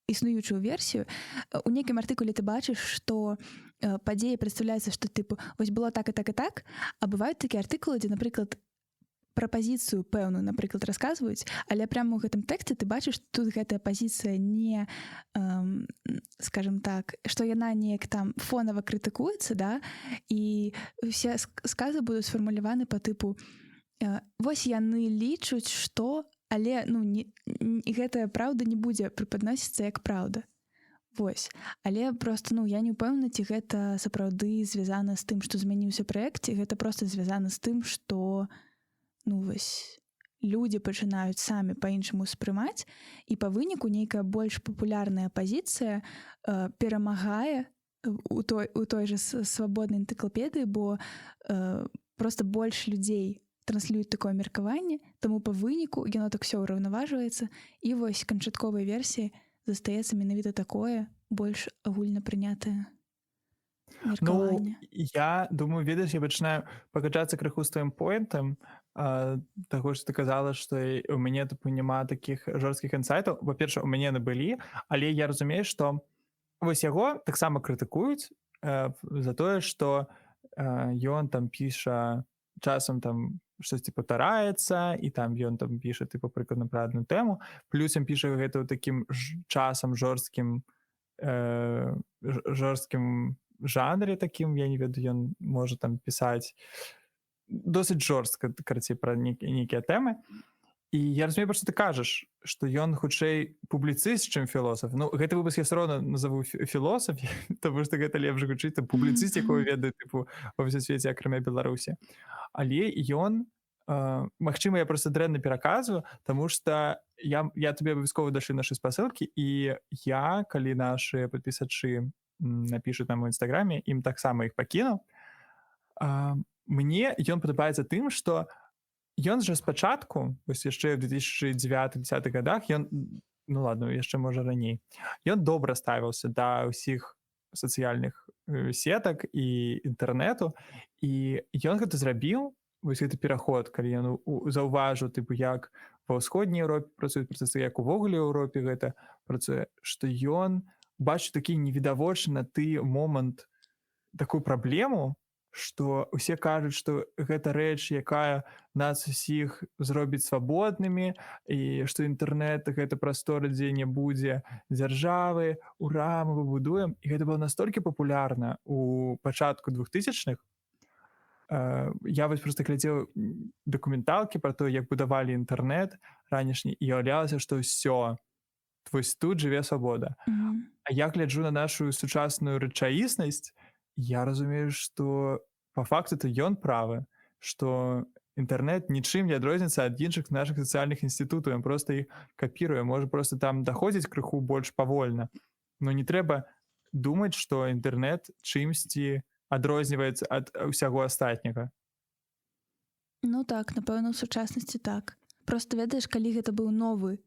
існуючую версію, у нейкім артыкуле ты бачыш, што падзеі прадстаўляецца, што вось было так і так і так, а бываюць такія артыкулы, дзе, напрыклад, пра пазіцыю пэўную, напрыклад, расказваюць, але прямо ў гэтым тэксце ты бачыш, тут гэтая пазіцыя не, скажем так, што яна неяк там фонава крытыкуецца, да, і ўсе сказы будуць сфармуляваны па тыпу вось яны лічуць, што, але гэтая праўда не будзе прыпадносіцца як праўда. Вось. Але просто, я не ўпэўнена, ці гэта сапраўды звязана з тым, што змяніўся праект, ці гэта проста звязана з тым, што людзі пачынаюць самі па-іншаму ўспрымаць, і па выніку нейкая больш папулярная пазіцыя перамагае у той жа свабоднай энцыклапедыі, бо проста больш людзей транслююць такое меркаванне, таму па выніку яно так все ўраўнаважваецца, і вось канчатковай версіі застаецца менавіта такое больш агульна прынятае меркаванне. Я думаю, ведаеш, я пачынаю пагаджацца крыху з тваім поінтам, таго, што ты казала, што у мяне няма такіх жорсткіх інсайтаў. Па-перша, у мяне набылі, але я разумею, што вось яго таксама крытыкуюць за тое, што ён там піша часам там штосьці паўтараецца, і там ён там піша прыкладна пра адну тэму, плюс ён піша гэта ў такім часам жорсткім жанре такім, я не ведаю, ён можа там пісаць досыць жорстка, карацей, пра нейкія тэмы. І я разумею, пра што ты кажаш, што ён хутчэй публіцыст, чым філосаф. Гэты выпуск я все роўна назову філосаф, таму што гэта лепш гучыць, там публіцыст, якого ведаю ва ўсім свеце, акрамя Беларусі. Але ён, магчыма, я проста дрэнна пераказваю, таму што я табе абавязкова дашлю нашы спасылкі, і я, калі нашы падпісачы напішуць нам у інстаграме, ім таксама іх пакіну. Мне ён падабаецца тым, што ён жа спачатку, вось яшчэ ў 2009-2010 годах, ён, яшчэ можа раней, ён добра ставіўся да ўсіх сацыяльных сетак і інтэрнэту, і ён гэта зрабіў, вось гэты пераход, калі ён заўважыў, як ва ўсходняй Еўропе працуюць працэсы, як увогуле ў Еўропе гэта працуе, што ён бачыць такі невідавочны на ты момант такую праблему, што ўсе кажуць, што гэта рэч, якая нас усіх зробіць свабоднымі, і што інтэрнэт — гэта прастора, дзе не будзе дзяржавы, ура, мы пабудуем. І гэта было настолькі папулярна у пачатку 2000-х. Я вось проста глядзеў дакументалкі пра то, як будавалі інтэрнэт ранішні, і уяўлялася, што ўсё, вось тут жыве свабода. А я гляджу на нашу сучасную рэчаіснасць, я разумею, што па факту то ён правы, што інтэрнэт нічым не адрознецца ад іншых нашых сацыяльных інстытутаў, ён проста іх капіруе, можа проста там даходзіць крыху больш павольна. Но не трэба думаць, што інтэрнэт чымсьці адрозніваецца ад усяго астатняга. Так, напэўна, у сучаснасці так. Просто ведаеш, калі гэта быў новы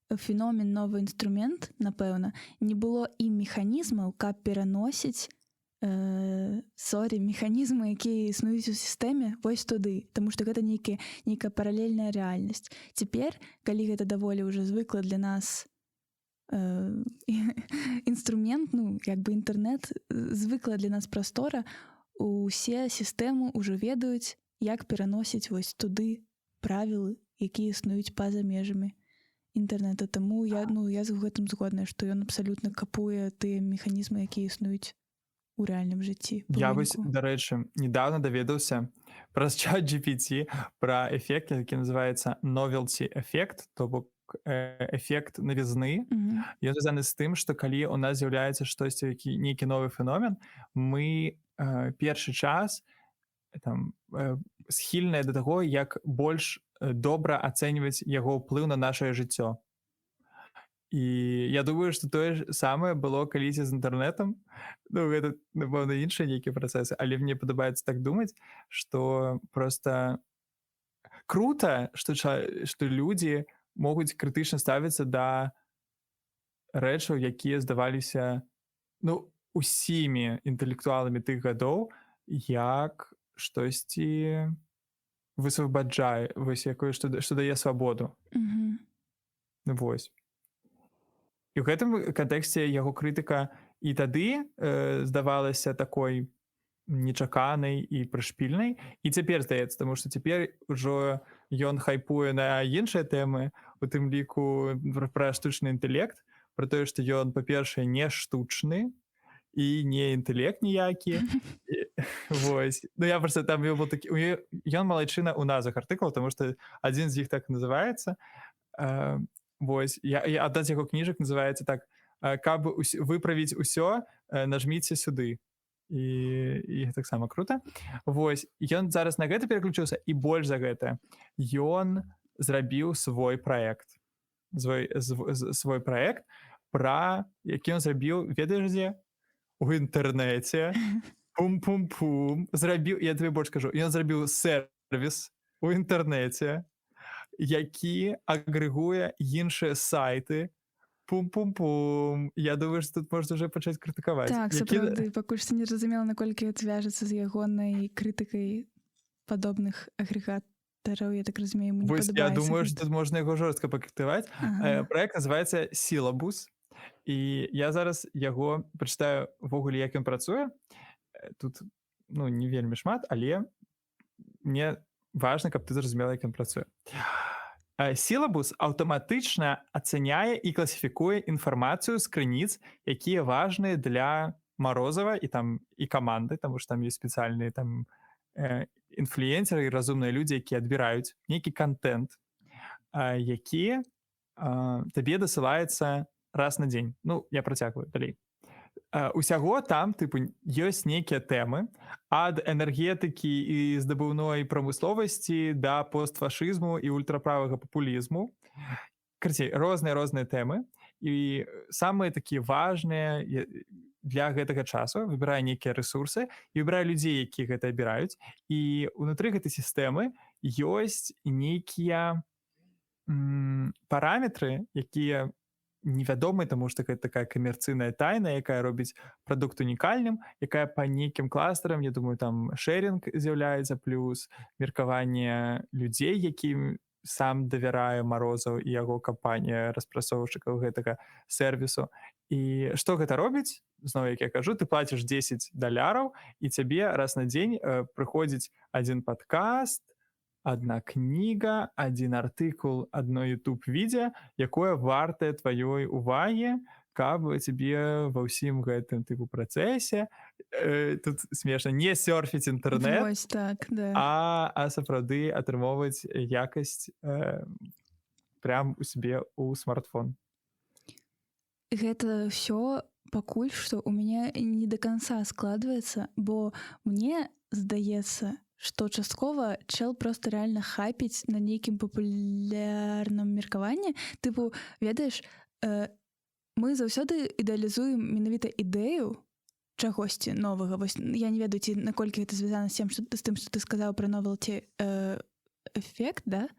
феномен, новы інструмент, напэўна, не было і механізмаў, каб пераносіць механізмы, якія існуюць у сістэме, вось туды, таму што гэта нейкая паралельная рэальнасць. Цяпер, калі гэта даволі ўжо звыкла для нас інструмент, інтэрнэт, звыкла для нас прастора, усе сістэмы ўжо ведаюць, як пераносіць вось туды правілы, якія існуюць па-за межамі інтэрнэта. Таму я з гэтым згодная, што ён абсалютна капуе тыя механізмы, якія існуюць у рэальным жыцці. Я вось, дарэчы, недавно даведаўся праз ChatGPT пра эфект, які называецца novelty эфект, то бок эфект навізны. Ён звязаны з тым, што калі у нас з'яўляецца штосьці, нейкі новы феномен, мы першы час схільныя да таго, як больш добра ацэньваць яго ўплыў на нашае жыццё. І я думаю, што тое ж самае было калісьці з інтэрнэтам. Гэта, напэўна, іншыя нейкія працэсы, але мне падабаецца так думаць, што проста крута, што людзі могуць крытычна ставіцца да рэчаў, якія здаваліся усімі інтэлектуаламі тых гадоў, як штосьці высвабаджае, вось якое, што дае свабоду. Вось. І ў гэтым кантэксце яго крытыка і тады здавалася такой нечаканай і прышпільнай, і цяпер здаецца, таму што цяпер ужо ён хайпуе на іншыя тэмы, у тым ліку пра штучны інтэлект, пра тое, што ён, па-першае, не штучны і не інтэлект ніякі. Вось. Я проста там быў такі... Ён малайчына ў назвах артыкул, таму што адзін з іх так называецца. Вось. Адна з яго кніжак называецца так: «Каб выправіць усё, нажміце сюды». І таксама крута. Вось. Ён зараз на гэта пераключыўся, і больш за гэта. Ён зрабіў свой праект. Свой праект, які ён зрабіў, ведаеш дзе? У інтэрнэце. Пум-пум-пум. Я табе больш кажу. Ён зрабіў сервіс у інтэрнэце, які агрэгуе іншыя сайты. Пум-пум-пум. Я думаю, што тут можна ўжо пачаць крытыкаваць. Так, сапраўды, пакуль што не зразумела, наколькі звяжацца з ягонай крытыкай падобных агрэгатараў, я так разумею, ему не падабаецца. Я думаю, што тут можна яго жорстка пакрытыкаваць. Праект называецца «Сілабус», і я зараз яго прачытаю ввогуле, як ён працуе. Тут, не вельмі шмат, але мне важна, каб ты зразумела, як ён працуе. Сілабус аўтаматычна ацаняе і класіфікуе інфармацыю з крыніц, якія важныя для Марозава і каманды, таму што там ёсць спецыяльныя інфлюэнсеры і разумныя людзі, якія адбіраюць нейкі кантэнт, які табе дасылаецца раз на дзень. Я працягваю далей. Усяго там ёсць нейкія тэмы ад энергетыкі і здабыўной прамысловасці да постфашызму і ультраправага папулізму. Карацей, розныя тэмы, і самыя такія важныя для гэтага часу выбірае нейкія рэсурсы і выбірае людзей, якія гэта абіраюць, і ўнутры гэтай сістэмы ёсць нейкія параметры, якія невядомы, таму што гэта такая камерцыйная тайна, якая робіць прадукт унікальным, якая па нейкім кластарам, я думаю, там шэрінг з'яўляецца, плюс меркаванне людзей, якім сам давярае Марозаў і яго кампанія распрацоўшчыкаў гэтага сервісу. І што гэта робіць? Зноў, як я кажу, ты плаціш $10, і цябе раз на дзень прыходзіць адзін падкаст, адна кніга, адзін артыкул, адно YouTube-відео, якое вартае тваёй увагі, каб цябе ва ўсім гэтым працэсе, тут смешна, не сёрфіць інтэрнэт, а сапраўды атрымоўваць якасць прям у сябе ў смартфон. Гэта ўсё пакуль што ў мяне не да канца складваецца, бо мне здаецца, што часткова чэл проста рэальна хайпіць на нейкім папулярным меркаванні. Ведаеш, мы заўсёды ідэалізуем менавіта ідэю чагосьці новага. Вось я не ведаю, ці наколькі гэта звязана з тым, што ты сказаў пра novelty эфект, да?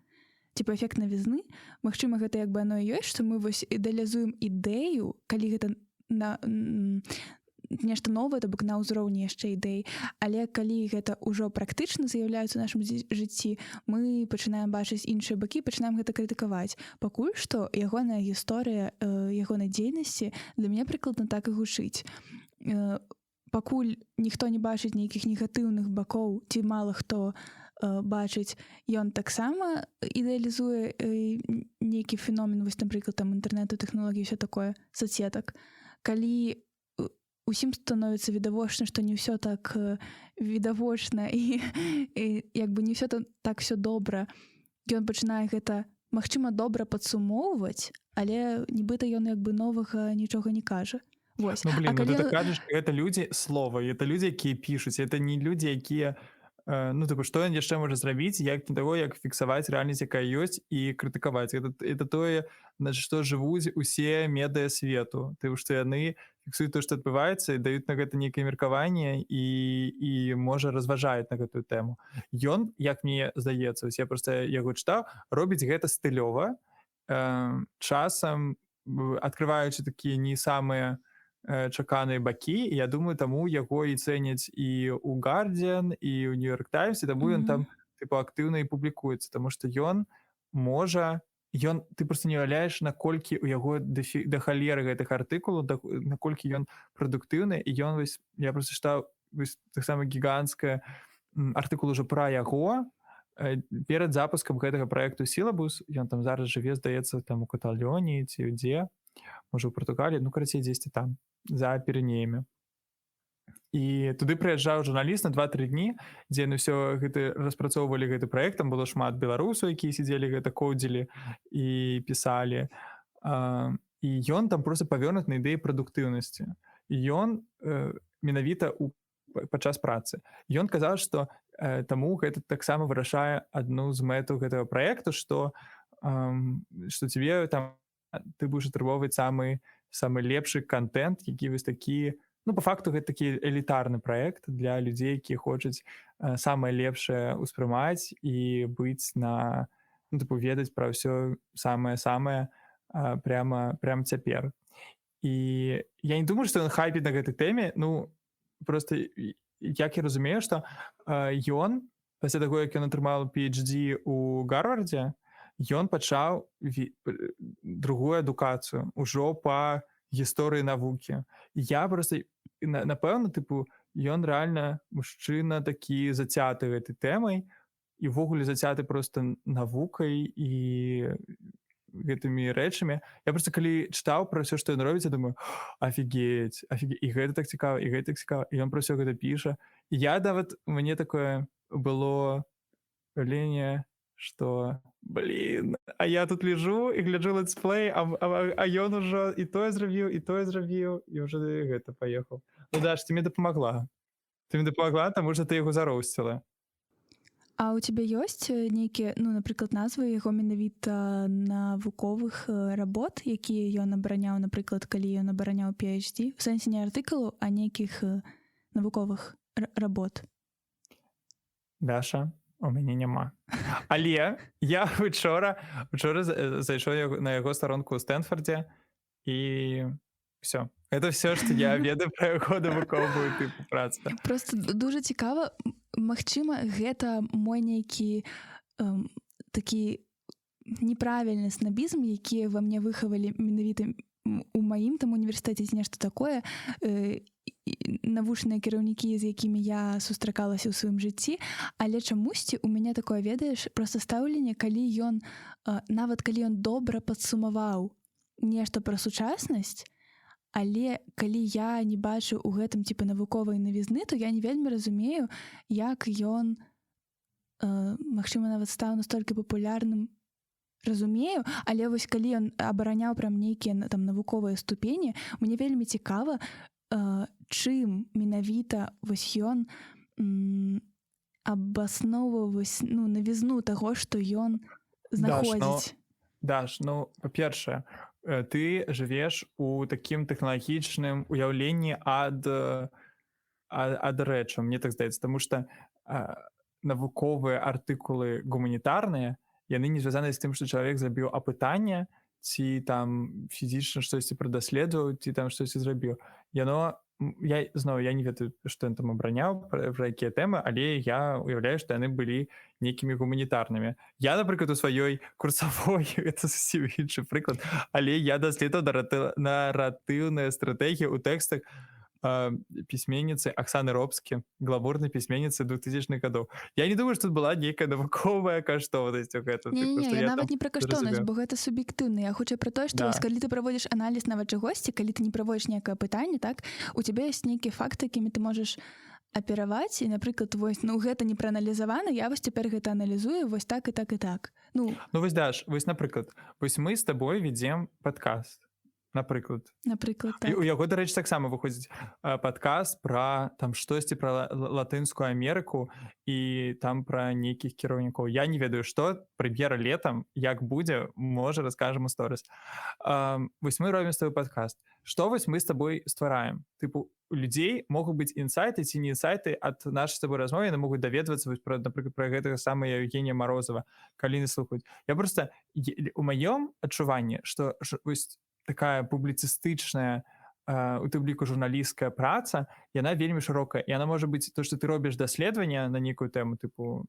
Эфект навізны. Магчыма, гэта як бы оно і ёсць, што мы вось ідэалізуем ідэю, калі гэта нешта новае, то бок на ўзроўні яшчэ ідэй, але калі гэта ўжо практычна з'яўляецца ў нашым жыцці, мы пачынаем бачыць іншыя бакі, пачынаем гэта крытыкаваць. Пакуль што ягоная гісторыя ягонай дзейнасці для мяне прыкладна так і гучыць. пакуль ніхто не бачыць нейкіх негатыўных бакоў, ці мала хто бачыць, ён таксама ідэалізуе нейкі феномен, вось, напрыклад, там інтэрнэту, тэхналогіі, ўсё такое, соцсетак. Калі усім становіцца відавочна, што не ўсё так відавочна і як бы не ўсё так все добра, ён пачынае гэта, магчыма, добра падсумоўваць, але нібыта ён як бы новага нічога не кажа. Вось. Ну, блин, А ну калі... ты так кажаш, гэта людзі слова, это людзі, якія пішуць, это не людзі, якія ну, типу, што ён яшчэ можа зрабіць, як не таго, як фіксаваць рэальнасць, якая ёсць, і крытыкаваць. Это тое, на што жывуць усе медыа свету. Тыпу, што яны фіксуюць то, што адбываецца, і даюць на гэта нейкае меркаванне і можа, разважаюць на гэтую тэму. Ён, як мне здаецца, я проста яго чытаў, робіць гэта стылёва, часам адкрываючы такія не самыя чаканыя бакі, і я думаю, таму яго і цэняць і ў Guardian, і ў New York Times, і таму ён там типу актыўна і публікуецца, таму што ён можа, ты просто не уяўляеш, наколькі ў яго да халеры гэтых артыкулаў, наколькі ён прадуктыўны, і ён вось, я просто чытаў таксама гіганцкая артыкул ужо пра яго перад запускам гэтага праекту Syllabus. Ён там зараз жыве, здаецца, там у Каталоніі ці дзе, можа, у Португаліі, ну, карацей, дзесьці там, за Піренеямі. І туды прыязджаў журналіст на 2-3 дні, дзе яны ўсё гэта распрацоўвалі гэты праект, там было шмат беларусаў, якія сидзелі гэта кодзілі і пісалі. І ён там просто павёрнут на ідэі прадуктыўнасці. І ён менавіта падчас працы. Ён казаў, што таму гэта таксама вырашае адну з мэтаў гэтага праекту, што тебе там ты будзеш атрымоўваць самы лепшы контент, які вось такі, ну, по факту гэта такі элітарны праект для людзей, якія хочуць самае лепшае ўспрымаць і быць на, ну, тыпу, ведаць пра ўсё самае-самае прямо цяпер. І я не думаю, што ён хайпіць на гэтай тэме, ну, просто як я разумею, што ён, пасля таго, як ён атрымаў PhD у Гарвардзе, ён пачаў другую адукацыю ўжо па гісторыі навукі. Я просто, напэўна, тыпу, ён рэальна мужчына такі зацяты гэтай тэмай і ўвогуле зацяты просто навукай і гэтымі рэчамі. Я просто калі чытаў пра ўсё, што ён робіць, я думаю, офігеть, і гэта так цікава, і гэта так цікава, і ён пра ўсё гэта піша. І я нават, мне такое было уяўленне, што, блин, а я тут лежу і гляджу летсплей, а ён ужо і тое зрабіў, і ўжо гэта паехаў. Ну, Даш, ты мне дапамагла. Ты мне дапамагла, таму што ты яго зароўсціла. А ў цябе ёсць нейкія, ну, напрыклад, назвы яго менавіта навуковых работ, якія ён абараняў, напрыклад, калі ён абараняў PhD? У сэнсе не артыкулаў, а нейкіх навуковых работ. Даша, у мяне няма. Але я учора зайшоў на яго старонку ў Стэнфордзе, і все. Это все, што я ведаю пра яго навуковую тыпу працы. Просто дуже цікава. Магчыма, гэта мой нейкі такі неправільны снабізм, які ва мне выхавалі менавіта у маім там універсітэце, нешта такое, навучныя кіраўнікі, з якімі я сустракалася ў сваім жыцці, але чамусьці у мяне такое, ведаеш, проста стаўленне, калі ён, нават калі ён добра падсумаваў нешта пра сучаснасць, але калі я не бачу ў гэтым типа навуковай навізны, то я не вельмі разумею, як ён, магчыма, нават стаў настолькі папулярным. Разумею, але вось калі ён абараняў прям нейкія там навуковыя ступені, мне вельмі цікава, чым менавіта вось ён абасноўваў, ну, навізну таго, што ён знаходзіць. Даш, ну, па-першае, ты жывеш у такім тэхналагічным уяўленні ад рэчаў, мне так здаецца, таму што навуковыя артыкулы гуманітарныя, яны не звязаны з тым, што чалавек зрабіў апытанне, ці там фізічна штосьці прадаследаваў, ці там штосьці зрабіў. Я не ведаю, што ён там абараняў, пра якія тэмы, але я уяўляю, што яны былі нейкімі гуманітарнымі. Я, напрыклад, у сваёй курсавой, гэта зусім іншы прыклад, але я даследаваў наратыўныя стратэгіі ў тэкстах пісьменніцы Аксаны Робскі, гламурнай пісьменніцы 2000-х гадоў. Я не думаю, што тут была нейкая навуковая каштоўнасць у гэта, тыпу, што Не, я нават там не пра каштоўнасць, зразумеў. бо гэта суб'ектыўна. Я хутчэй пра тое, што Да. вось калі ты праводзіш аналіз нават чагосьці, калі ты не праводзіш некае пытанне, так, у цябе ёсць нейкія факты, якімі ты можаш апераваць, і, напрыклад, вось, ну, гэта не прааналізавана, я вось цяпер гэта аналізую, вось так і так і так. Ну, Ну вось, Даш, вось, напрыклад, вось мы з табой ведзем падкаст, напрыклад. напрыклад, І у так. яго, дарэчы, таксама выходзіць падкаст пра там штосьці пра латынскую Амерыку і там пра нейкіх кіраўнікоў. Я не ведаю, што прэм'ера летам, як будзе, можа, раскажам у сторыс. Вось мы робім з табой падкаст. Што вось мы з табой ствараем? Тыпу, у людзей могуць быць інсайты ці не інсайты ад нашай з табой размовы, яны могуць даведвацца вось пра, напрыклад, пра гэтага самага Евгения Морозова, калі не слухаюць. Я проста у маём адчуванні, што вось такая публіцыстычная, у тым ліку журналісцкая праца, яна вельмі шырокая. І яна можа быць то, што ты робіш даследаванне на нейкую тэму, тыпу,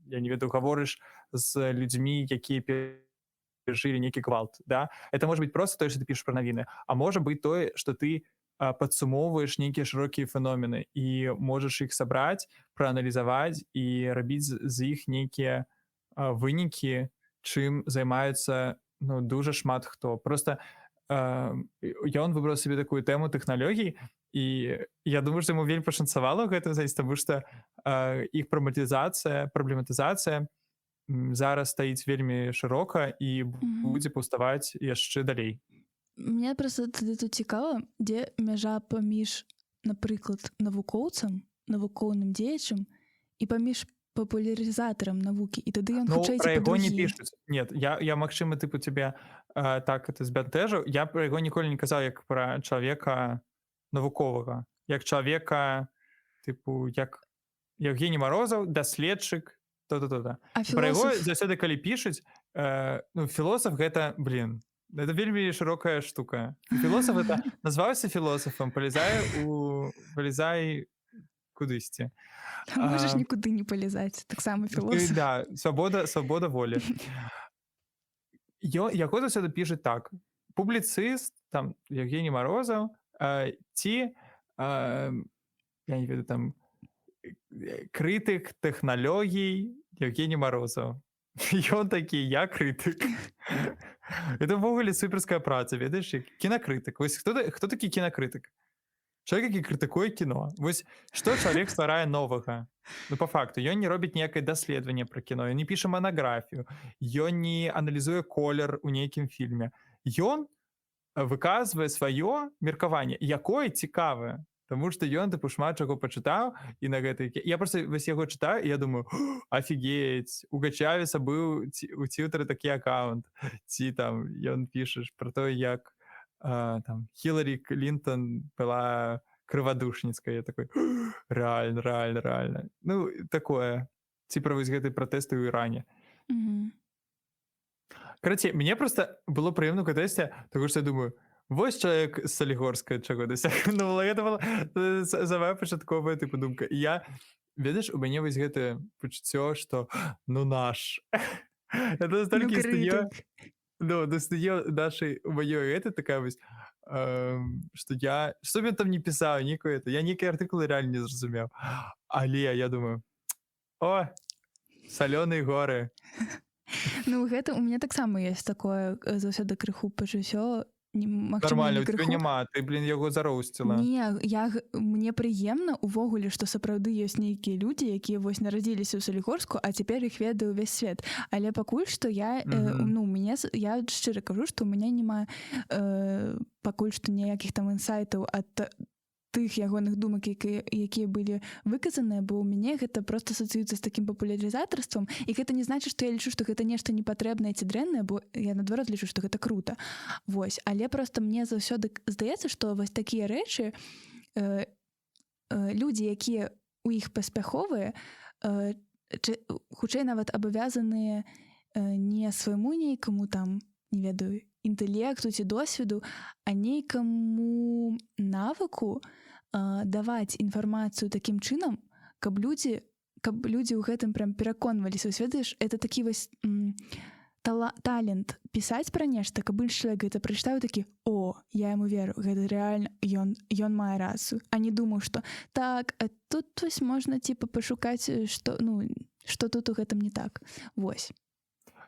я не ведаю, гаворыш з людзьмі, якія перажылі нейкі гвалт, да? Это можа быць проста тое, што ты пішаш пра навіны, а можа быць тое, што ты падсумоўваеш нейкія шырокія феномены і можаш іх сабраць, прааналізаваць і рабіць з іх нейкія вынікі, чым займаюцца, ну, дуже шмат хто. Просто ён выбраў сабе такую тэму тэхналогій, і я думаю, што яму вельмі пашанцавала ў гэтым зайць, таму што іх праблематызацыя зараз стаіць вельмі шырока і будзе паўставаць яшчэ далей. Мне проста тады тут цікава, дзе мяжа паміж, напрыклад, навукоўцам, навукоўным дзеячам і паміж папулярызатарам навукі, і тады ён Ну, хутчэй пра ціпа яго не другі. пішуць. Нет, я магчыма, тыпу, цябе так это збянтэжыў. Я пра яго ніколі не казаў як пра чалавека навуковага. Як чалавека, тыпу, як Евгений Морозов, даследчык, то-то-то-то. А Пра яго філосаф? заўсёды, калі пішуць, ну, філосаф гэта, это вельмі шырокая штука. Філосаф это назваўся філосафам, палезай кудысьці. Можаш нікуды не палезаць, таксама філосаф. Да, свабода волі. Яго заўсёды пішуць так. Публіцыст, там, Евгений Морозов, ці, я не ведаю, там, крытык тэхналогій Евгений Морозов. Ён такі, я крытык. Это ўвогуле суперская праца, ведаеш, кінакрытык. Вось хто такі кінакрытык? Чалавек, які крытыкуе кіно. Вось што чалавек стварае новага? Ну, па факту, ён не робіць некае даследаванне пра кіно, ён не піша манаграфію, ён не аналізуе колер у нейкім фільме. Ён выказвае сваё меркаванне, якое цікавае, таму што ён, тыпу, шмат чаго пачытаў, і на гэтай... Я проста вось яго чытаю, і я думаю, офігеть, у Гачавіса быў у Твіттері такі аккаунт, ці там ён пішаш пра то, як там Хіларі Клінтон была крывадушніцкая. Я такой, реально. Ну, такое. Ці пра вось гэты пратэсты ў Іране. Карацей, мне проста было прыемна ў кантэксце, тому што я думаю, вось чалавек з Салігорска чаго дасягнуў. Гэта была самая пачатковая тыпу думка. І я, ведаеш, у мяне вось гэтае пачуццё, што ну наш. Это настолькі існуе. Ну, достае нашай у маёй гэта такая вось, што я... Што ён там не пісаў, нейкую это... Я нейкія артыкулы рэальна не зразумеў. Але я думаю, о, салёныя горы. Ну, гэта у мяне таксама ёсць такое заўсёды крыху пачуццё. Нормально, у тебя няма, ты, яго зароўсціла. Не, мне прыемна увогуле, што сапраўды ёсць нейкія людзі, якія вось нарадзіліся ў Салігорску, а цяпер іх ведае ўвесь свет. Але пакуль што я, я шчыра кажу, што ў мяне няма пакуль што ніякіх там інсайтаў ад тых ягоных думак, якія былі выказаныя, бо ў мяне гэта проста асацыюецца з такім папулярызатарствам, і гэта не значыць, што я лічу, што гэта нешта непатрэбнае ці дрэннае, бо я наадварот лічу, што гэта крута. Вось, але проста мне заўсёды здаецца, што вось такія рэчы людзі, якія ў іх паспяховыя, хутчэй нават абавязаныя не свайму нейкаму там, не ведаю, інтэлекту ці досведу, а нейкаму навыку даваць інфармацыю такім чынам, каб людзі ў гэтым прям пераконваліся. Ведаеш, это такі вось талент пісаць пра нешта, каб іншы чалавек гэта прачытаў такі: о, я яму веру, гэта рэальна ён мае рацыю, а не думаў, што так, тут вось можна типа пашукаць, што тут у гэтым не так. Вось.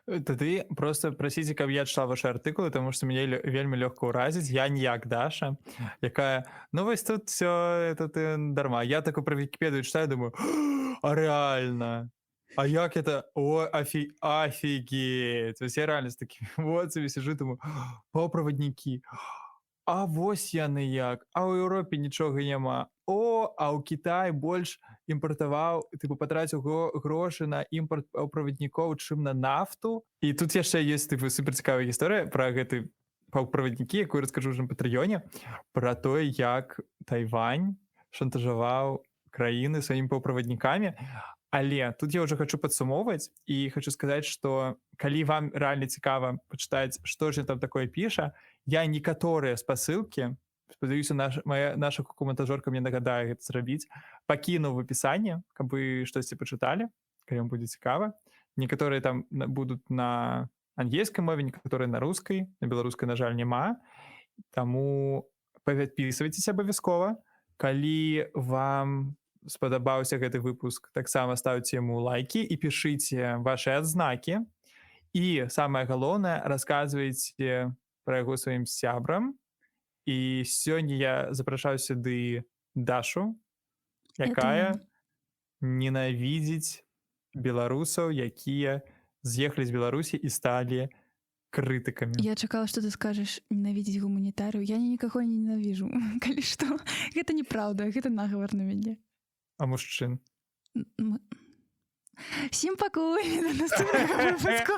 Тады просто прасіце, каб я чытаў вашы артыкулы, таму што мяне вельмі лёгка ўразіць. Я не як Даша, якая вось тут всё это ты дарма. Я такую пра Вікіпедыю чытаю, думаю: а рэальна? А як это? О, офігеть! Вось я рэальна з такімі эмоцыямі сижу, думаю: паўправаднікі. А вось яны як. А ў Еўропе нічога няма. О, а ў Кітай больш імпартаваў, тыпу патраціў грошы на імпарт паўправаднікоў, чым на нафту. І тут яшчэ ёсць тыпу суперцікавая гісторыя пра гэты паўправаднікі, якую раскажу ўжо на Патрыёне, пра тое, як Тайвань шантажаваў краіны сваімі паўправаднікамі. Але тут я ўжо хачу падсумоўваць і хачу сказаць, што калі вам рэальна цікава пачытаць, што ж там такое піша, я некаторыя спасылкі, спадзяюся, наша каментажорка мне нагадае гэта зрабіць, пакіну в апісанні, каб вы штосьці пачыталі, калі вам будзе цікава. Некаторыя там будуць на ангельскай мове, некаторыя на рускай, на беларускай, на жаль, няма. Таму падпісвайцеся абавязкова. Калі вам спадабаўся гэты выпуск, таксама ставьце яму лайки і пішыце ваши адзнакі. І самае галоўнае, расказвайце пра яго сваім сябрам. І сёння я запрашаю сюды Дашу, якая ненавідзіць беларусаў, якія з'ехалі з Беларусі і сталі крытыкамі. Я чакала, што ты скажаш ненавідзець гуманітарыю. Я нікаго не ненавіжу. Калі што, гэта неправда, гэта нагавар на мяне. А мужчын? Всім пакуль, до наступного выпуску.